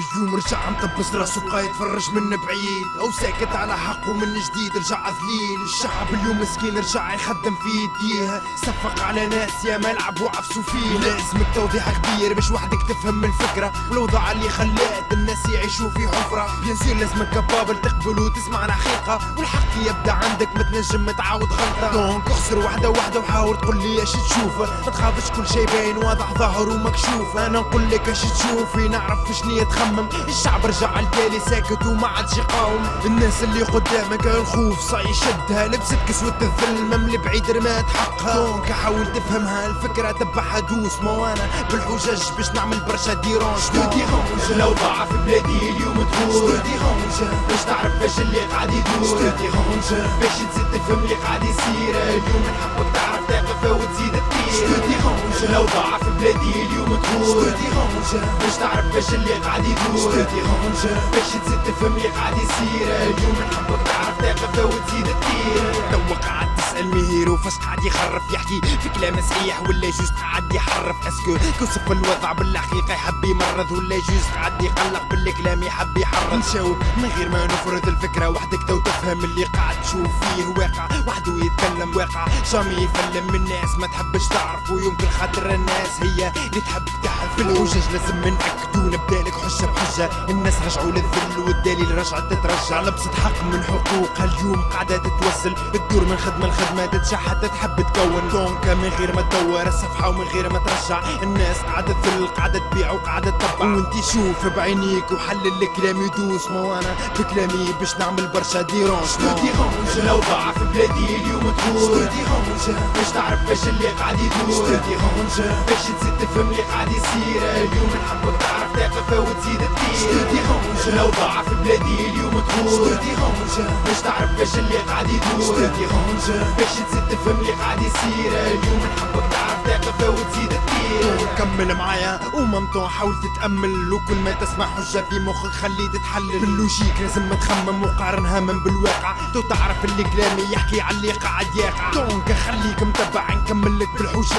اليوم رجع مطبس راسه بقى يتفرج من بعيد او ساكت على حقه من جديد رجع ذليل. الشعب اليوم مسكين رجع يخدم في يديه، صفق على ناس يا ملعب وعفسوا فيه. لازمك توضيح كبير باش وحدك تفهم الفكرة والوضع اللي خلات الناس يعيشوا في حفرة. بينزير لازمك كبابل تقبل وتسمع الحقيقة، والحق يبدا عندك ما تنجم تعاود غلطة. دونك اخسر وحدة وحاول تقول لي اش تشوف، ما تخافش كل شي باين واضح ظاهر ومكشوف. انا نقول لك اش تشوفي نعرف شنيا تخمم. الشعب رجع التالي ساكت وما عادش يقاوم. الناس اللي قدامك الخوف صاي يشدها، لبست كسوة الذل مملي بعيد رمات حقها. دونك حاول تفهمها الفكرة تبعها دوس، مو انا بالحجج باش نعمل برشا ديرونج. شنو ديرونج الاوضاع في بلادي اليوم تدور؟ شنو ديرونج باش تعرف اش اللي قاعد يدور؟ شنو ديرونج باش تزيد تفهم اللي قاعد يصير؟ اليوم نحبك تعرف تقف وتزيد تطير. شنو ديرونج الاوضاع في بلادي اليوم تدور؟ شنو ديرونج باش تعرف اش اللي قاعد يدور؟ شنو ديرونج باش تزيد تفهم اللي قاعد يصير؟ اليوم نحبك تعرف تقف وتزيد تطير. توا قاعد تسأل مهيرو فاش قاعد يخرف، يحكي في كلام صحيح ولا جوز قاعد يحرف؟ اسكو كوصف الوضع بالحقيقة يحب يمرض، ولا جوز قاعد يقلق بالكلام يحب يحرض؟ نشاوب من غير ما نفرض الفكرة وحدك تو تفهم اللي قاعد تشوف فيه واقع وحده يتكلم واقع. شامي يفلم من الناس ما تحبش تعرف، ويمكن خاطر الناس هي اللي تحب تحرف. في الحجج لازم نأكدو نبدالك حجة بحجة. الناس رجعوا للذل والدليل رجعت تترجع، لبست حق من حقوقها اليوم قاعدة تتوسل. تدور من خدمة لخدمة تتشحت تحب تكون. دونك من غير ما تدور الصفحة ومن غير ما ترجع، الناس قاعدة تذل قاعدة تبيع وقاعدة تتبع. وانتي شوف بعينيك وحلل الكلام يدوس، مو انا بكلامي باش نعمل برشا ديرونج. شنو ديرونج الاوضاع في بلادي اليوم تدور؟ شنو ديرونج باش تعرف اش اللي قاعد يدور؟ شنو ديرونج باش تزيد تفهم اللي قاعد يصير؟ اليوم نحبك تعرف تقف وتزيد تطير. شنو ديرونج الاوضاع في بلادي اليوم تدور؟ شنو ديرونج باش تعرف اش اللي قاعد يدور؟ شنو ديرونج باش تزيد تفهم اللي قاعد يصير؟ اليوم نحبك تعرف تقف وتزيد تطير. كمل معايا وممتون حاول تتأمل، وكل ما تسمع حجة في مخك خليه تتحلل. باللوجيك لازم تخمم وقارنها من بالواقع، تو تعرف اللي كلامي يحكي على اللي قاعد يقع. دونك خليك متبع نكمل لك بالحجج.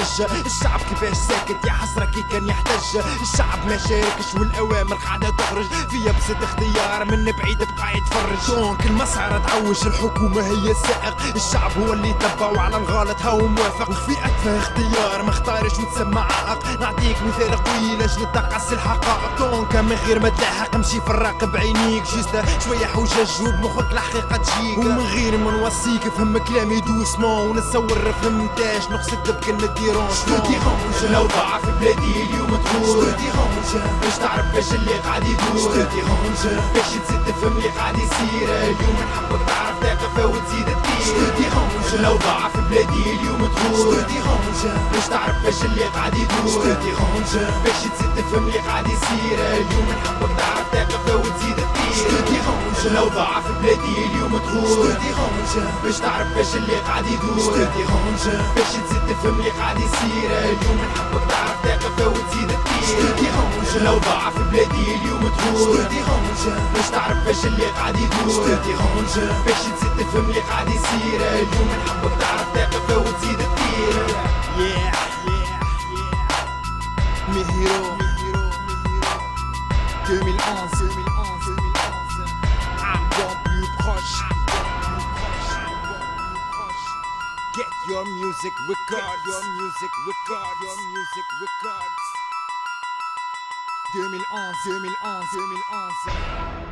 الشعب كيفاش ساكت يا حسرة كي كان يحتج. الشعب ما شاركش والاوامر قاعدة تخرج، في يبسة اختيار من بعيد بقى يتفرج. دونك المسعرة تعوج الحكومة هي السائق، الشعب هو اللي تبع وعلى الغلط هو موافق. وفي أتفه اختيار ما اختارش وتسمى عائق. نعطيك مثال قوي لاجل تقص الحقائق. دونك من غير ما تلاحق امشي فرق بعينيك، جيستا شوية حجج وبمخك الحقيقة تجيك. ومن غير ما نوصيك فهم كلامي دوسمون، ونتصور فهمتاش نقصد بكلمة ديرونج. شنو ديرونج الاوضاع في بلادي اليوم تدور؟ شنو ديرونج باش تعرف اش اللي قاعد يدور؟ شنو ديرونج باش تزيد تفهم اللي قاعد يصير؟ اليوم نحبك تعرف تقف وتزيد تطير. شنو ديرونج الاوضاع في بلادي اليوم تدور؟ شنو ديرونج باش تعرف اش اللي قاعد يدور؟ شنو ديرونج باش تزيد تفهم اللي قاعد يصير؟ اليوم نحبك تعرف تقف وتزيد تطير. شنو ديرونج الاوضاع في بلادي اليوم تدور؟ شنو ديرونج باش تعرف اش اللي قاعد يدور؟ شنو ديرونج باش تزيد تفهم اللي قاعد يصير؟ اليوم نحبك تعرف تقف وتزيد تطير. شنو ديرونج الاوضاع في بلادي اليوم تدور؟ شنو ديرونج باش تعرف اش اللي قاعد يدور؟ شنو ديرونج باش تزيد تفهم اللي قاعد يصير؟ اليوم نحبك تعرف تقف وتزيد تطير. Mihiro 2011 Album plus proche. Get your music record, your music record, your music records. 2011